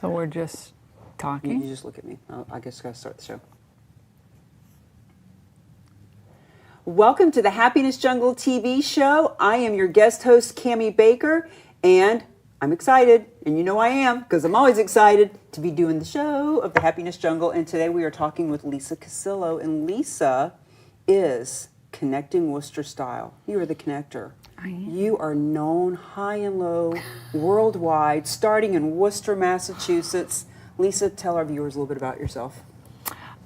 So we're just talking? You just look at me. I guess I gotta start the show. Welcome to the Happiness Jungle TV show. I am your guest host, Cammie Baker, and I'm excited, and you know I am, because I'm always excited to be doing the show of the Happiness Jungle. And today we are talking with Lisa Casillo, and Lisa is Connecting Worcester Style. You are the connector. I am. You are known high and low, worldwide, starting in Worcester, Massachusetts. Lisa, tell our viewers a little bit about yourself.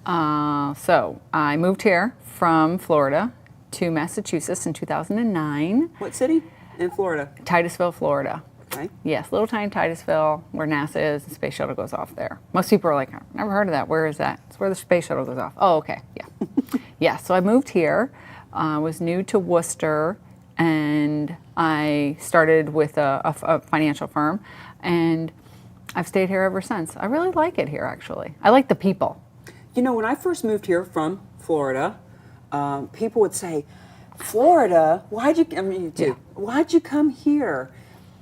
So I moved here from Florida to Massachusetts in 2009. What city in Florida? Titusville, Florida. Okay. Yes, little tiny Titusville, where NASA is. The space shuttle goes off there. Most people are like, I've never heard of that. Where is that? It's where the space shuttle goes off. Oh, okay. Yeah. Yeah, so I moved here. I was new to Worcester, and I started with a financial firm, and I've stayed here ever since. I really like it here, actually. I like the people. You know, when I first moved here from Florida, people would say, Florida, why'd you come here?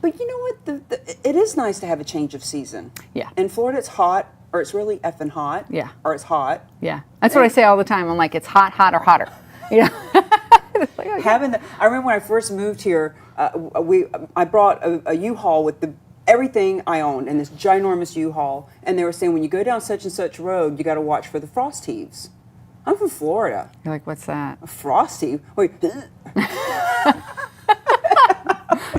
But you know what, it is nice to have a change of season. Yeah. In Florida, it's hot, or it's really effing hot. Yeah. Or it's hot. Yeah. That's what I say all the time. I'm like, it's hot, hot, or hotter. You know? Like, okay. I remember when I first moved here, I brought a U-Haul with everything I owned in this ginormous U-Haul, and they were saying when you go down such and such road, you got to watch for the frost heaves. I'm from Florida. You're like, what's that? A frost heave? Wait. That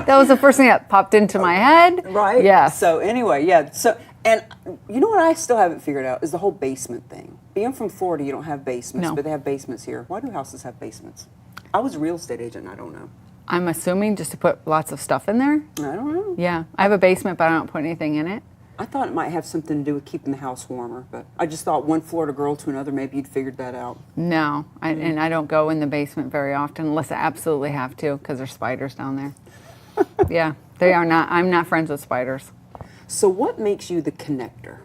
was the first thing that popped into my head. Right? Yeah. So anyway, yeah. So, and you know what I still haven't figured out is the whole basement thing. Being from Florida, you don't have basements, but they have basements here. Why do houses have basements? I was a real estate agent, and I don't know. I'm assuming just to put lots of stuff in there. I don't know. Yeah. I have a basement, but I don't put anything in it. I thought it might have something to do with keeping the house warmer, but I just thought one Florida girl to another, maybe you'd figured that out. No, and I don't go in the basement very often unless I absolutely have to, because there's spiders down there. Yeah, they are not. I'm not friends with spiders. So what makes you the connector?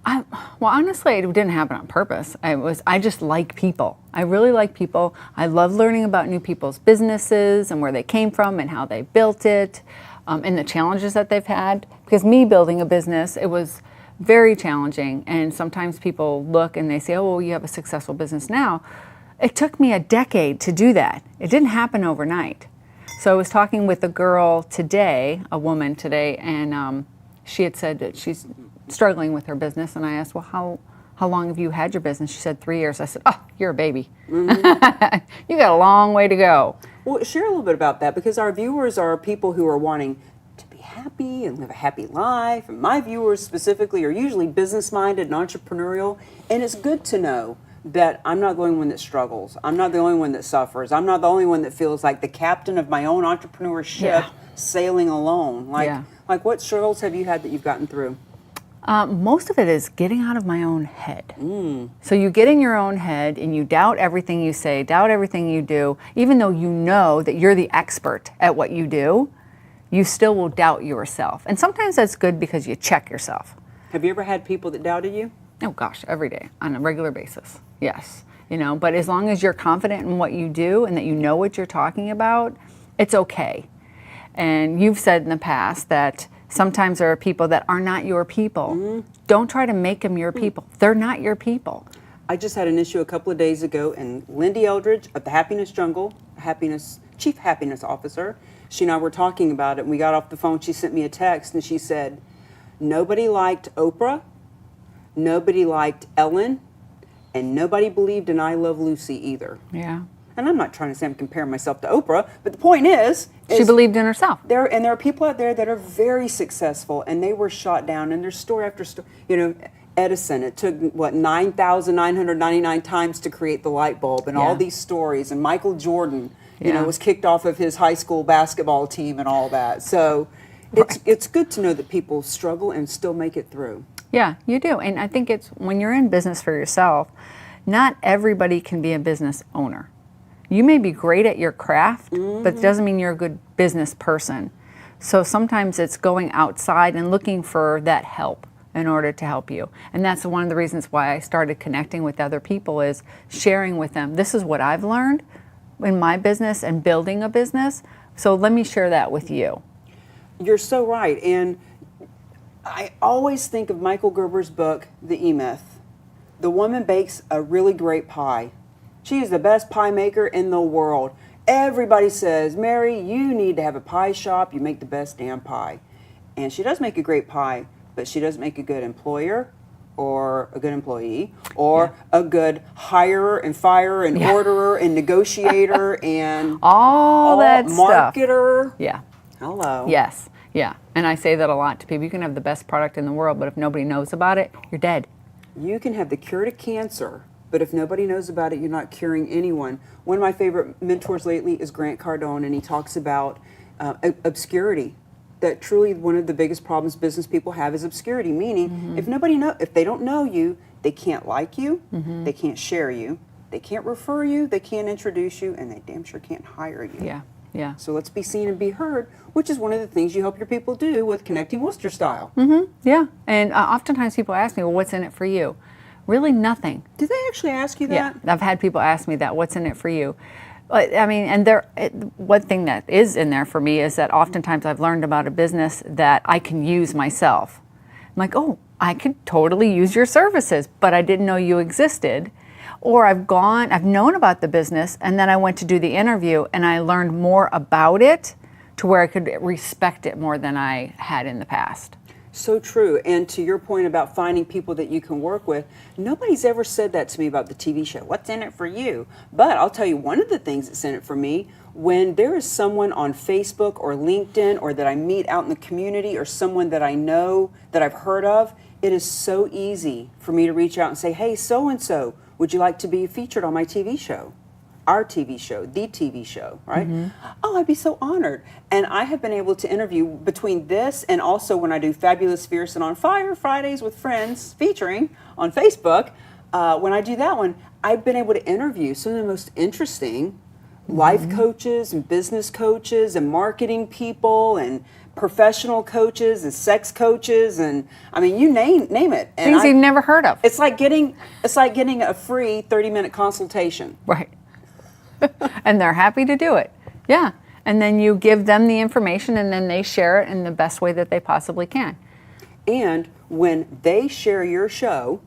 Well, honestly, it didn't happen on purpose. I just like people. I really like people. I love learning about new people's businesses and where they came from and how they built it, and the challenges that they've had. Because me building a business, it was very challenging. And sometimes people look and they say, oh, well, you have a successful business now. It took me a decade to do that. It didn't happen overnight. So I was talking with a girl today, a woman today, and she had said that she's struggling with her business. And I asked, well, how long have you had your business? She said 3 years. I said, oh, you're a baby. Mm-hmm. You got a long way to go. Well, share a little bit about that, because our viewers are people who are wanting to be happy and live a happy life. And my viewers specifically are usually business-minded and entrepreneurial. And it's good to know that I'm not the only one that struggles. I'm not the only one that suffers. I'm not the only one that feels like the captain of my own entrepreneurship sailing alone. Like what struggles have you had that you've gotten through? Most of it is getting out of my own head. So you get in your own head and you doubt everything you say, doubt everything you do, even though you know that you're the expert at what you do, you still will doubt yourself. And sometimes that's good because you check yourself. Have you ever had people that doubted you? Oh gosh, every day, on a regular basis, yes. You know, but as long as you're confident in what you do and that you know what you're talking about, it's okay. And you've said in the past that sometimes there are people that are not your people. Don't try to make them your people. They're not your people. I just had an issue a couple of days ago, and Lindy Eldridge of the Happiness Jungle, Chief Happiness Officer, she and I were talking about it, and we got off the phone. She sent me a text, and she said, nobody liked Oprah, nobody liked Ellen, and nobody believed in I Love Lucy either. Yeah. And I'm not trying to say I'm comparing myself to Oprah, but the point is she believed in herself. There are people out there that are very successful, and they were shot down, and there's story after story. You know, Edison, it took, 9,999 times to create the light bulb, and all these stories, and Michael Jordan, you know, was kicked off of his high school basketball team and all that. So it's good to know that people struggle and still make it through. Yeah, you do. And I think it's when you're in business for yourself, not everybody can be a business owner. You may be great at your craft, but it doesn't mean you're a good business person. So sometimes it's going outside and looking for that help in order to help you. And that's one of the reasons why I started connecting with other people, is sharing with them, this is what I've learned in my business and building a business. So let me share that with you. You're so right. And I always think of Michael Gerber's book, The E-Myth. The woman bakes a really great pie. She is the best pie maker in the world. Everybody says, Mary, you need to have a pie shop. You make the best damn pie. And she does make a great pie, but she doesn't make a good employer or a good employee or a good hirer and firer and orderer and negotiator and all that stuff. Marketer. Yeah. Hello. Yes. Yeah. And I say that a lot to people. You can have the best product in the world, but if nobody knows about it, you're dead. You can have the cure to cancer, but if nobody knows about it, you're not curing anyone. One of my favorite mentors lately is Grant Cardone, and he talks about obscurity. That truly one of the biggest problems business people have is obscurity, meaning if they don't know you, they can't like you, they can't share you, they can't refer you, they can't introduce you, and they damn sure can't hire you. Yeah. Yeah. So let's be seen and be heard, which is one of the things you help your people do with Connecting Worcester Style. Yeah. And oftentimes people ask me, well, what's in it for you? Really nothing. Did they actually ask you that? Yeah. I've had people ask me that, what's in it for you? I mean, and one thing that is in there for me is that oftentimes I've learned about a business that I can use myself. I'm like, oh, I could totally use your services, but I didn't know you existed. Or I've known about the business, and then I went to do the interview and I learned more about it to where I could respect it more than I had in the past. So true. And to your point about finding people that you can work with, nobody's ever said that to me about the TV show. What's in it for you? But I'll tell you one of the things that's in it for me, when there is someone on Facebook or LinkedIn or that I meet out in the community or someone that I know that I've heard of, it is so easy for me to reach out and say, hey, so-and-so, would you like to be featured on my TV show? Our TV show, the TV show, right? Oh, I'd be so honored. And I have been able to interview between this and also when I do Fabulous, Fierce, and on Fire Fridays with Friends featuring on Facebook, when I do that one, I've been able to interview some of the most interesting life coaches and business coaches and marketing people and professional coaches and sex coaches and I mean you name it. And Things you've never heard of. It's like getting a free 30-minute consultation. Right. And they're happy to do it. Yeah. And then you give them the information and then they share it in the best way that they possibly can. And when they share your show,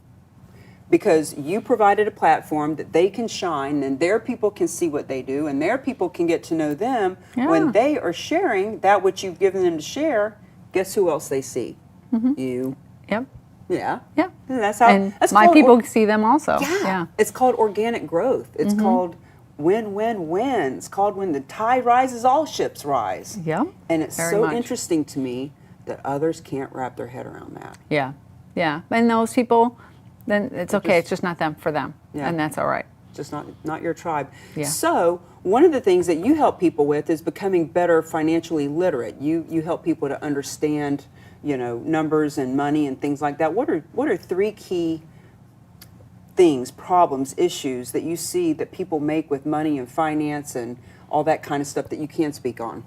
because you provided a platform that they can shine and their people can see what they do and their people can get to know them, when they are sharing that which you've given them to share, guess who else they see? You. Yep. Yeah. Yeah. And that's how And that's my called people see them also. Yeah. It's called organic growth. It's called win-win-win. It's called when the tide rises, all ships rise. Yep. And it's Very so much. interesting to me that others can't wrap their head around that. Yeah. Yeah. And those people, then it's okay. It's just not them for them. Yeah. And that's all right. Just not your tribe. Yeah. So one of the things that you help people with is becoming better financially literate. You help people to understand, numbers and money and things like that. What are three key things, problems, issues that you see that people make with money and finance and all that kind of stuff that you can speak on?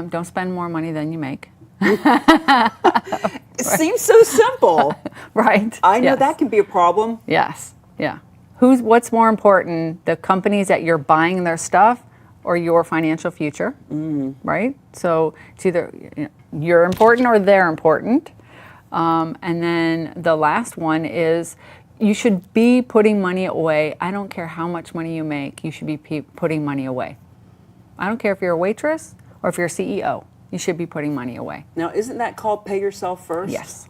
Don't spend more money than you make. It seems so simple. Right. I know Yes. that can be a problem. Yes. Yeah. What's more important, the companies that you're buying their stuff or your financial future? Right? So it's either you're important or they're important. And then the last one is you should be putting money away. I don't care how much money you make, you should be putting money away. I don't care if you're a waitress or if you're a CEO, you should be putting money away. Now, isn't that called pay yourself first? Yes.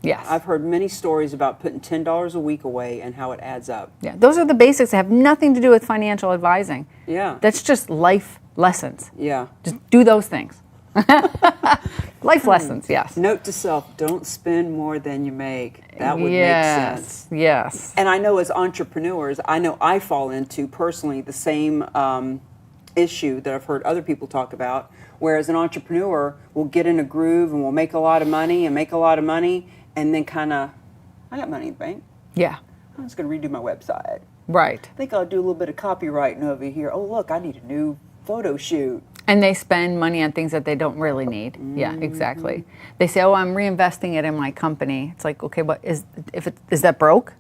Yes. I've heard many stories about putting $10 a week away and how it adds up. Yeah. Those are the basics that have nothing to do with financial advising. Yeah. That's just life lessons. Yeah. Just do those things. Life lessons, yes. Note to self, don't spend more than you make. That would Yes, make sense. yes. And I know as entrepreneurs, I know I fall into personally the same issue that I've heard other people talk about, whereas an entrepreneur will get in a groove and will make a lot of money and then kind of, I got money in the bank. Yeah, I'm just going to redo my website. right. I think I'll do a little bit of copywriting over here. Oh, look, I need a new photo shoot. And they spend money on things that they don't really need. Yeah, exactly. They say, oh, I'm reinvesting it in my company. It's like, okay, but is that broke?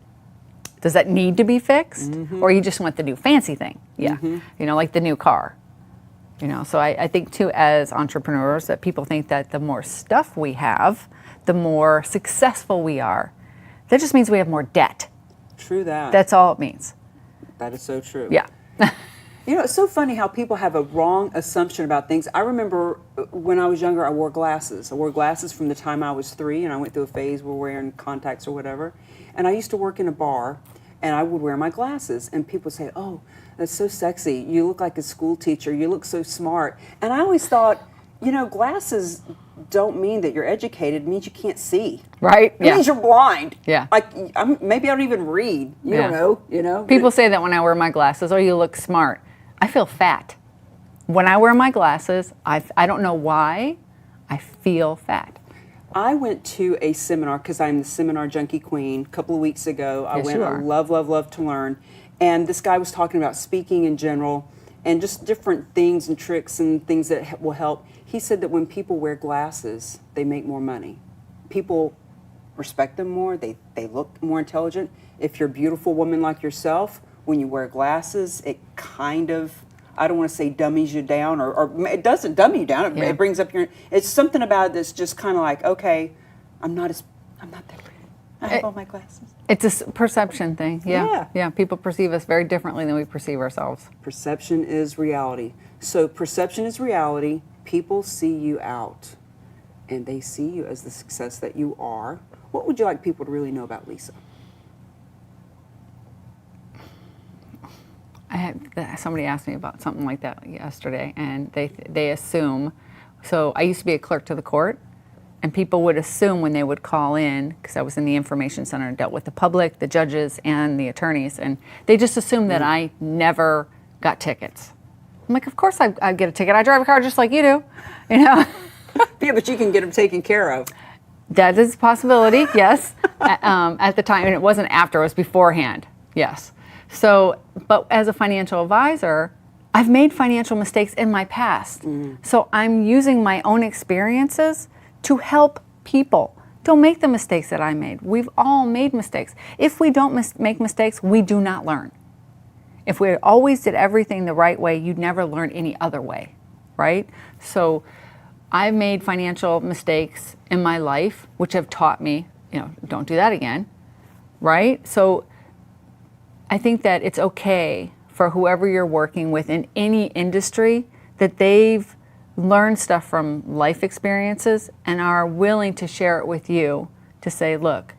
Does that need to be fixed? Or you just want the new fancy thing? Yeah, like the new car. So I think too, as entrepreneurs, that people think that the more stuff we have, the more successful we are. That just means we have more debt. True that. That's all it means. That is so true. Yeah. It's so funny how people have a wrong assumption about things. I remember when I was younger, I wore glasses. I wore glasses from the time I was 3, and I went through a phase where wearing contacts or whatever. And I used to work in a bar, and I would wear my glasses. And people say, "Oh, that's so sexy. You look like a school teacher. You look so smart." And I always thought, glasses don't mean that you're educated. It means you can't see. Right? It means you're blind. Yeah. Like, maybe I don't even read. You don't know. People say that when I wear my glasses, "Oh, you look smart." I feel fat. When I wear my glasses, I don't know why, I feel fat. I went to a seminar, because I'm the seminar junkie queen, a couple of weeks ago. I Yes, went, you I are. love to learn. And this guy was talking about speaking in general and just different things and tricks and things that will help. He said that when people wear glasses, they make more money. People respect them more, they look more intelligent. If you're a beautiful woman like yourself, when you wear glasses, it kind of, I don't want to say dummies you down, or it doesn't dummy you down. It brings up it's something about it that's just kind of like, okay, I'm not that pretty. I have all my glasses. It's a perception thing. Yeah. People perceive us very differently than we perceive ourselves. Perception is reality. So perception is reality. People see you out, and they see you as the success that you are. What would you like people to really know about Lisa? Somebody asked me about something like that yesterday, and they assume. So I used to be a clerk to the court, and people would assume when they would call in, because I was in the information center and dealt with the public, the judges, and the attorneys, and they just assumed that I never got tickets. I'm like, of course I get a ticket. I drive a car just like you do, Yeah, but you can get them taken care of. That is a possibility, yes. At the time, and it wasn't after, it was beforehand, yes. So, but as a financial advisor, I've made financial mistakes in my past. So I'm using my own experiences to help people. Don't make the mistakes that I made. We've all made mistakes. If we don't make mistakes, we do not learn. If we always did everything the right way, you'd never learn any other way, right? So I've made financial mistakes in my life, which have taught me, don't do that again, right? So I think that it's okay for whoever you're working with in any industry that they've learned stuff from life experiences and are willing to share it with you to say, look,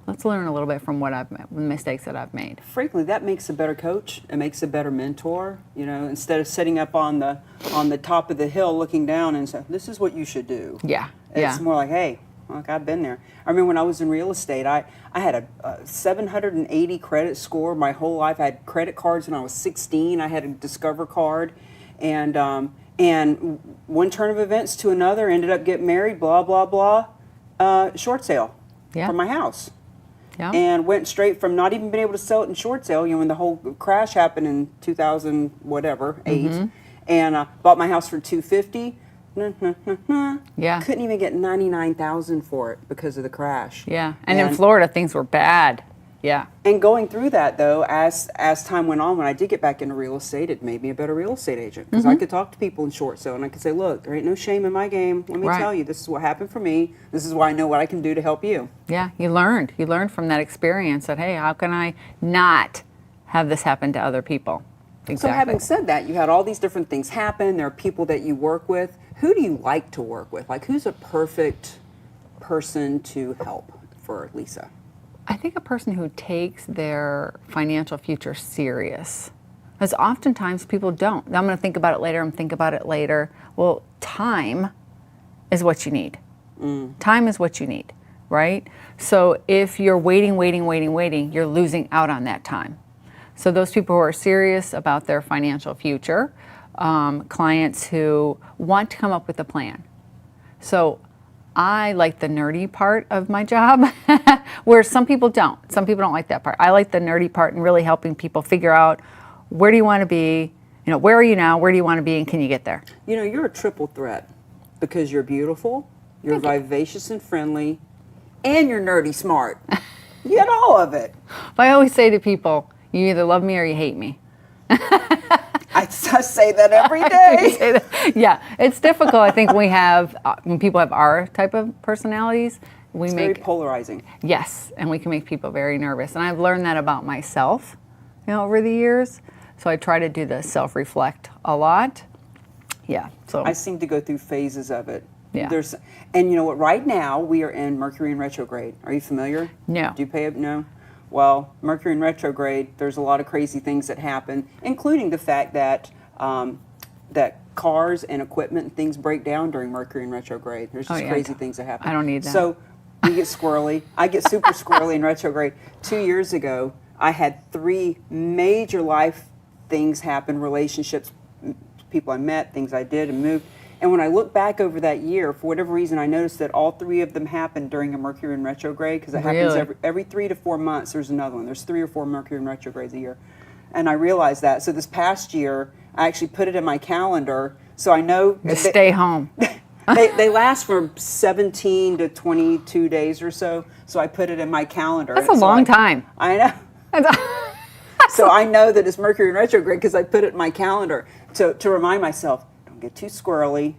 let's learn a little bit from the mistakes that I've made. Frankly, that makes a better coach. It makes a better mentor. Instead of sitting up on the top of the hill looking down and saying, "This is what you should do." Yeah. It's more like, "Hey, look, I've been there." I remember when I was in real estate, I had a 780 credit score my whole life. I had credit cards when I was 16. I had a Discover card, and one turn of events to another, ended up getting married. Blah blah blah. Short sale for my house. Yeah. And went straight from not even being able to sell it in short sale, when the whole crash happened in 2000 whatever 8, and bought my house for $250. Yeah. Couldn't even get $99,000 for it because of the crash. Yeah. And in Florida, things were bad. Yeah. And going through that, though, as time went on, when I did get back into real estate, it made me a better real estate agent, because I could talk to people in short sale and I could say, "Look, there ain't no shame in my game. Let me tell you, this is what happened for me. This is why I know what I can do to help you." Yeah, you learned from that experience that, hey, how can I not have this happen to other people? Exactly. So having said that, you had all these different things happen. There are people that you work with. Who do you like to work with? Like, who's a perfect person to help for Lisa? I think a person who takes their financial future serious. Because oftentimes people don't. I'm going to think about it later. I'm think about it later. Well, time is what you need. Time is what you need, right? So if you're waiting, you're losing out on that time. So those people who are serious about their financial future, clients who want to come up with a plan. So I like the nerdy part of my job, where some people don't. Some people don't like that part. I like the nerdy part and really helping people figure out, where do you want to be? Where are you now? Where do you want to be? And can you get there? You're a triple threat, because you're beautiful, you're vivacious and friendly, and you're nerdy smart. You got all of it. I always say to people, you either love me or you hate me. I say that every I day. say that. Yeah, it's difficult. I think when people have our type of personalities, It's very polarizing. yes, and we can make people very nervous. And I've learned that about myself, over the years. So I try to do the self-reflect a lot. Yeah. So I seem to go through phases of it. Yeah. And you know what? Right now we are in Mercury in retrograde. Are you familiar? No. Do you pay up? No. Well, Mercury in retrograde. There's a lot of crazy things that happen, including the fact that that cars and equipment and things break down during Mercury in retrograde. There's just crazy things that happen. I don't need that. So we get squirrely. I get super squirrely in retrograde. 2 years ago, I had 3 major life things happen: relationships, people I met, things I did and moved. And when I look back over that year, for whatever reason, I noticed that all 3 of them happened during a Mercury in retrograde, because it happens every 3 to 4 months. There's another one. There's 3 or 4 Mercury in retrogrades a year. And I realized that. So this past year, I actually put it in my calendar, so I know. Stay home. They last for 17 to 22 days or so. So I put it in my calendar. That's a long time. I know. So I know that it's Mercury in retrograde because I put it in my calendar to remind myself, don't get too squirrely,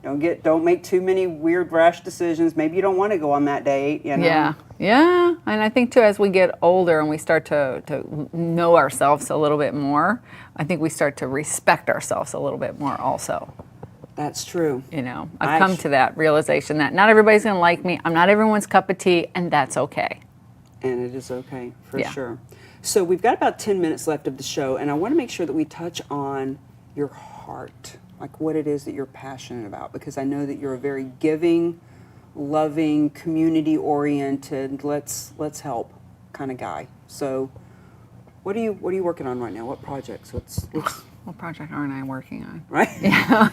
don't make too many weird rash decisions. Maybe you don't want to go on that date, Yeah. And I think too, as we get older and we start to know ourselves a little bit more, I think we start to respect ourselves a little bit more also. That's true. I've come to that realization that not everybody's going to like me. I'm not everyone's cup of tea, and that's okay. And it is okay, for sure. So we've got about 10 minutes left of the show, and I want to make sure that we touch on your heart, like what it is that you're passionate about, because I know that you're a very giving, loving, community-oriented, let's help kind of guy. So what are you working on right now? What projects? What project aren't I working on? Right? Yeah.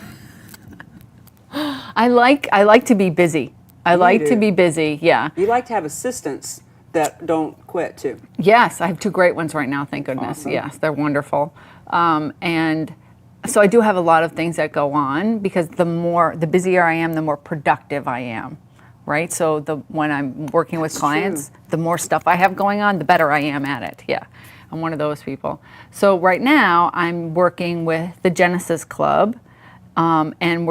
I like to be busy. I like to be busy, yeah. You like to have assistants that don't quit too. Yes, I have 2 great ones right now, thank goodness. Awesome. Yes, they're wonderful. And so I do have a lot of things that go on, because the busier I am, the more productive I am, right? So when I'm working with clients, the more stuff I have going on, the better I am at it. Yeah, I'm one of those people. So right now I'm working with the Genesis Club. And I'm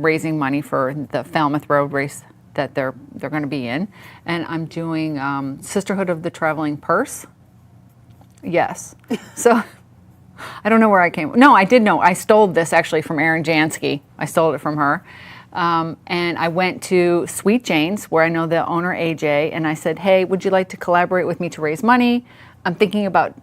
raising money for the Falmouth Road race that they're going to be in, and I'm doing Sisterhood of the Traveling Purse. Yes. So I don't know where I came. No, I did know. I stole this actually from Erin Jansky. I stole it from her. And I went to Sweet Jane's, where I know the owner, AJ, and I said, hey, would you like to collaborate with me to raise money? I'm thinking about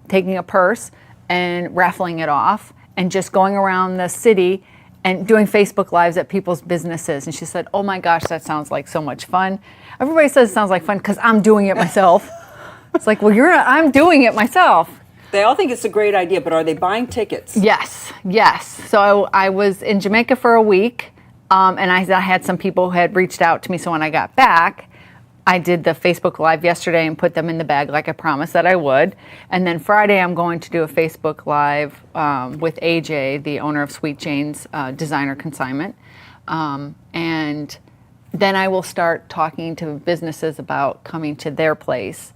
taking a purse and raffling it off and just going around the city and doing Facebook Lives at people's businesses. And she said, oh my gosh, that sounds like so much fun. Everybody says it sounds like fun because I'm doing it myself. It's like, well, I'm doing it myself. They all think it's a great idea, but are they buying tickets? Yes. So I was in Jamaica for a week, and I had some people who had reached out to me. So when I got back, I did the Facebook Live yesterday and put them in the bag like I promised that I would. And then Friday, I'm going to do a Facebook Live with AJ, the owner of Sweet Jane's Designer Consignment. And then I will start talking to businesses about coming to their place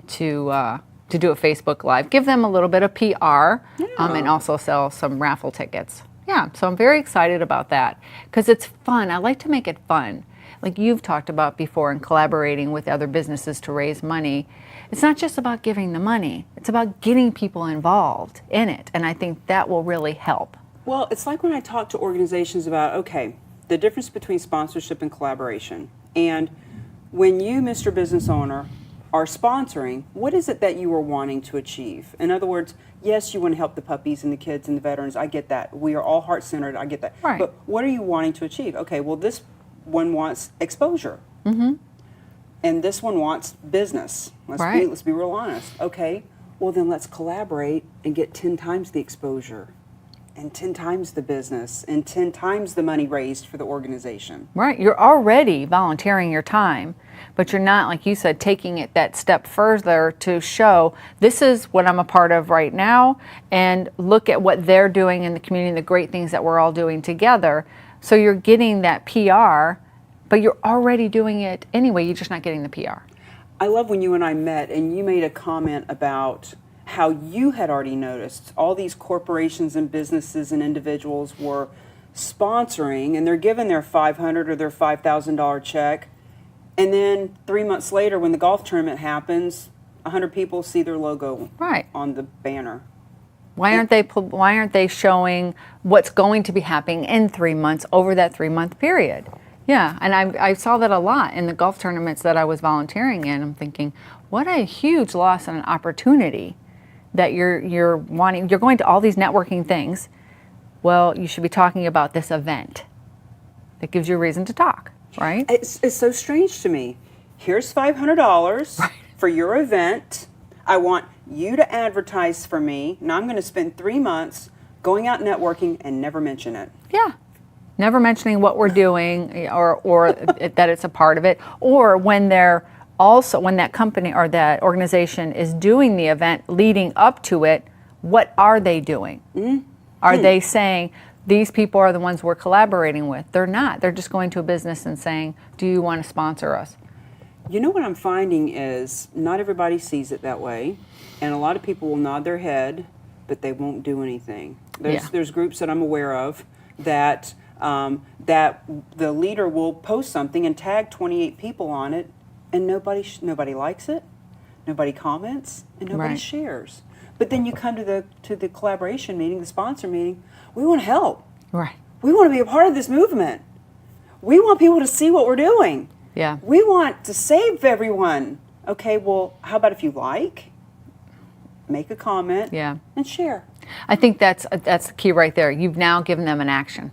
to do a Facebook Live, give them a little bit of PR, and also sell some raffle tickets. Yeah, so I'm very excited about that because it's fun. I like to make it fun. Like you've talked about before in collaborating with other businesses to raise money. It's not just about giving the money. It's about getting people involved in it. And I think that will really help. Well, it's like when I talk to organizations about, okay, the difference between sponsorship and collaboration. And when you, Mr. Business Owner, are sponsoring, what is it that you are wanting to achieve? In other words, yes, you want to help the puppies and the kids and the veterans. I get that. We are all heart-centered. I get that. Right. But what are you wanting to achieve? Okay, well, this one wants exposure. Mm-hmm. And this one wants business. Let's be real honest. Okay, well then let's collaborate and get 10 times the exposure and 10 times the business and 10 times the money raised for the organization. Right, you're already volunteering your time, but you're not, like you said, taking it that step further to show this is what I'm a part of right now, and look at what they're doing in the community, the great things that we're all doing together. So you're getting that PR, but you're already doing it anyway, you're just not getting the PR. I love when you and I met and you made a comment about how you had already noticed all these corporations and businesses and individuals were sponsoring, and they're given their $500 or their $5,000 check, and then 3 months later, when the golf tournament happens, 100 people see their logo Right. on the banner. Why aren't they showing what's going to be happening in 3 months over that 3-month period? Yeah, and I saw that a lot in the golf tournaments that I was volunteering in. I'm thinking, what a huge loss and an opportunity that you're wanting. You're going to all these networking things. Well, you should be talking about this event that gives you a reason to talk, right? It's so strange to me. Here's $500 for your event. I want you to advertise for me. Now I'm going to spend 3 months going out networking and never mention it. Yeah. Never mentioning what we're doing or that it's a part of it. Or when that company or that organization is doing the event leading up to it, what are they doing? Mm-hmm. Are they saying, these people are the ones we're collaborating with? They're not. They're just going to a business and saying, do you want to sponsor us? You know what I'm finding is not everybody sees it that way. And a lot of people will nod their head, but they won't do anything. There's groups that I'm aware of that the leader will post something and tag 28 people on it, and nobody likes it, nobody comments, and nobody shares. But then you come to the collaboration meeting, the sponsor meeting. We want to help. Right. We want to be a part of this movement. We want people to see what we're doing. Yeah. We want to save everyone. Okay, well, how about if you make a comment, and share. I think that's the key right there. You've now given them an action,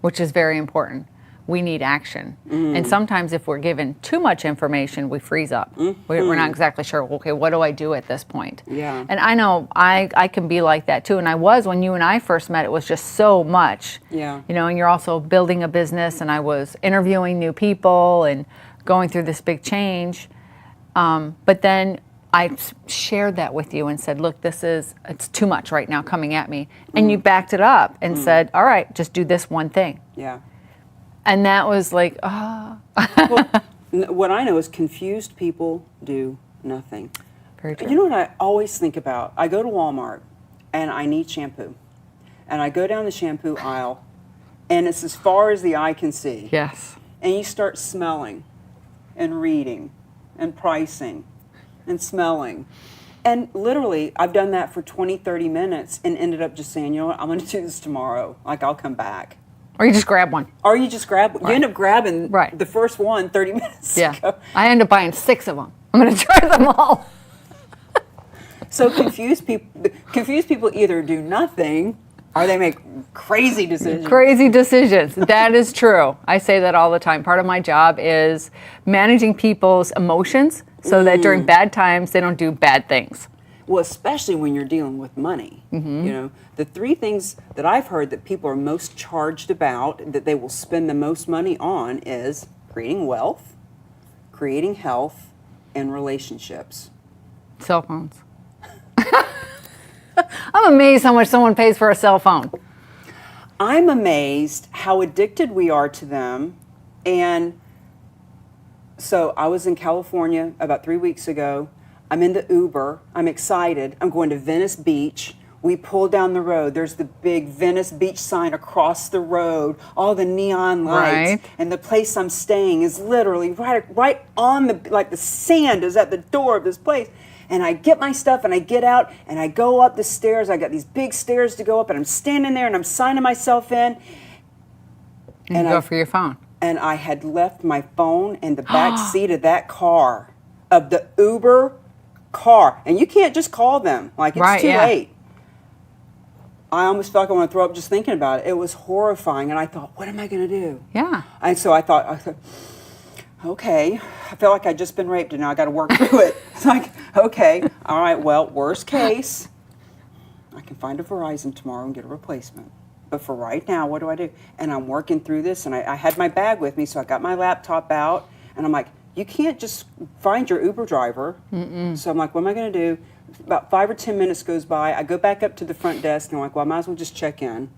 which is very important. We need action. And sometimes if we're given too much information, we freeze up. We're not exactly sure, okay, what do I do at this point? Yeah. And I know I can be like that too. And I was, when you and I first met, it was just so much. Yeah. You know, and you're also building a business, and I was interviewing new people and going through this big change. But then I shared that with you and said, look, it's too much right now coming at me. And you backed it up and said, all right, just do this one thing. Yeah. And that was like, Well, what I know is confused people do nothing. Very true. You know what I always think about? I go to Walmart and I need shampoo. And I go down the shampoo aisle and it's as far as the eye can see. Yes. And you start smelling and reading and pricing and smelling. And literally, I've done that for 20, 30 minutes and ended up just saying, you know what, I'm going to do this tomorrow. Like, I'll come back. Or you just grab one. Or you just grab one. Right. You end up grabbing Right. the first one 30 minutes ago. I end up buying 6 of them. I'm going to try them all. So confused people either do nothing or they make crazy decisions. Crazy decisions. That is true. I say that all the time. Part of my job is managing people's emotions so that during bad times they don't do bad things. Well, especially when you're dealing with money. You know, the 3 things that I've heard that people are most charged about, that they will spend the most money on, is creating wealth, creating health, and relationships. Cell phones. I'm amazed how much someone pays for a cell phone. I'm amazed how addicted we are to them. And so I was in California about 3 weeks ago. I'm in the Uber. I'm excited. I'm going to Venice Beach. We pull down the road. There's the big Venice Beach sign across the road, all the neon lights. Right. And the place I'm staying is literally right on the sand is at the door of this place. And I get my stuff and I get out and I go up the stairs. I got these big stairs to go up and I'm standing there and I'm signing myself in. And you go for your phone. And I had left my phone in the back seat of that car, of the Uber car. And you can't just call them. Like, it's too late. I almost felt like I want to throw up just thinking about it. It was horrifying. And I thought, what am I going to do? Yeah. And so I thought, okay, I feel like I'd just been raped and now I got to work through it. It's like, okay, all right, well, worst case, I can find a Verizon tomorrow and get a replacement. But for right now, what do I do? And I'm working through this, and I had my bag with me, so I got my laptop out, and I'm like, you can't just find your Uber driver. So I'm like, what am I going to do? About 5 or 10 minutes goes by. I go back up to the front desk, and I'm like, well, I might as well just check in.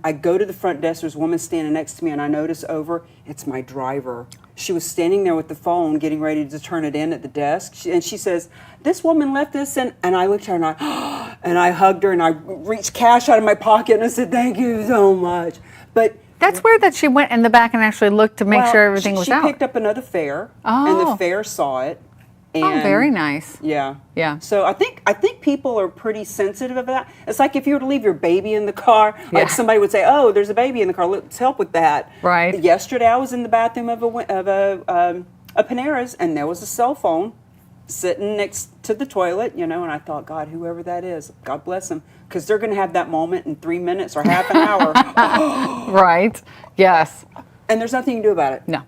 I go to the front desk. There's a woman standing next to me, and I notice over, it's my driver. She was standing there with the phone, getting ready to turn it in at the desk. And she says, this woman left this in. And I looked at her, and I hugged her, and I reached cash out of my pocket, and I said, thank you so much. But That's weird that she went in the back and actually looked to make sure everything was out. She picked up another fare, and the fare saw it. And very nice. Yeah. Yeah. So I think people are pretty sensitive of that. It's like if you were to leave your baby in the car, like somebody would say, "Oh, there's a baby in the car. Let's help with that." Right. Yesterday, I was in the bathroom of a Panera's, and there was a cell phone sitting next to the toilet, and I thought, God, whoever that is, God bless them, because they're going to have that moment in 3 minutes or half an hour. Right. Yes. And there's nothing you can do about it. No.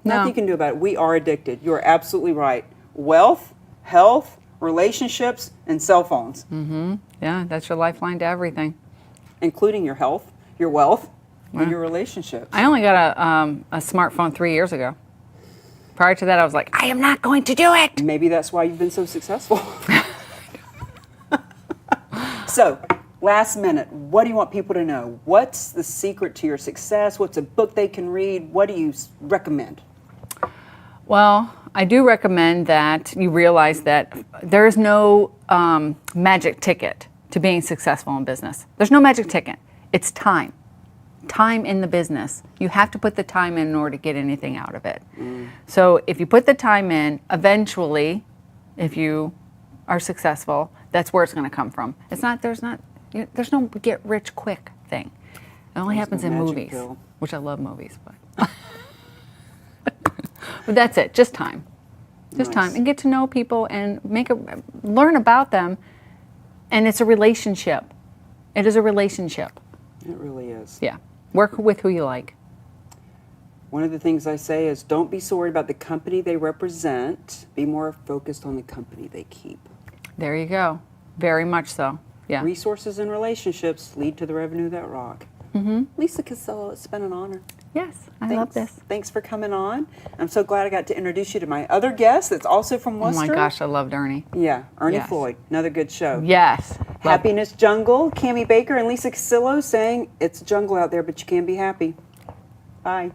Nothing you can do about it. We are addicted. You're absolutely right. Wealth, health, relationships, and cell phones. Yeah, that's your lifeline to everything. Including your health, your wealth, and your relationships. I only got a smartphone 3 years ago. Prior to that, I was like, I am not going to do it. Maybe that's why you've been so successful. So, last minute, what do you want people to know? What's the secret to your success? What's a book they can read? What do you recommend? Well, I do recommend that you realize that there is no magic ticket to being successful in business. There's no magic ticket. It's time. Time in the business. You have to put the time in order to get anything out of it. So if you put the time in, eventually, if you are successful, that's where it's going to come from. There's no get rich quick thing. It only happens in movies, which I love movies, but. But that's it, just time. Just time. And get to know people and learn about them. And it's a relationship. It is a relationship. It really is. Yeah. Work with who you like. One of the things I say is don't be so worried about the company they represent. Be more focused on the company they keep. There you go. Very much so. Yeah. Resources and relationships lead to the revenue that rock. Lisa Casillo, it's been an honor. Yes, I love this. Thanks for coming on. I'm so glad I got to introduce you to my other guest that's also from Worcester. Oh my gosh, I loved Ernie. Yeah, Ernie Yes. Floyd. Another good show. Yes. Happiness Jungle, Cammie Baker and Lisa Casillo saying it's a jungle out there, but you can be happy. Bye.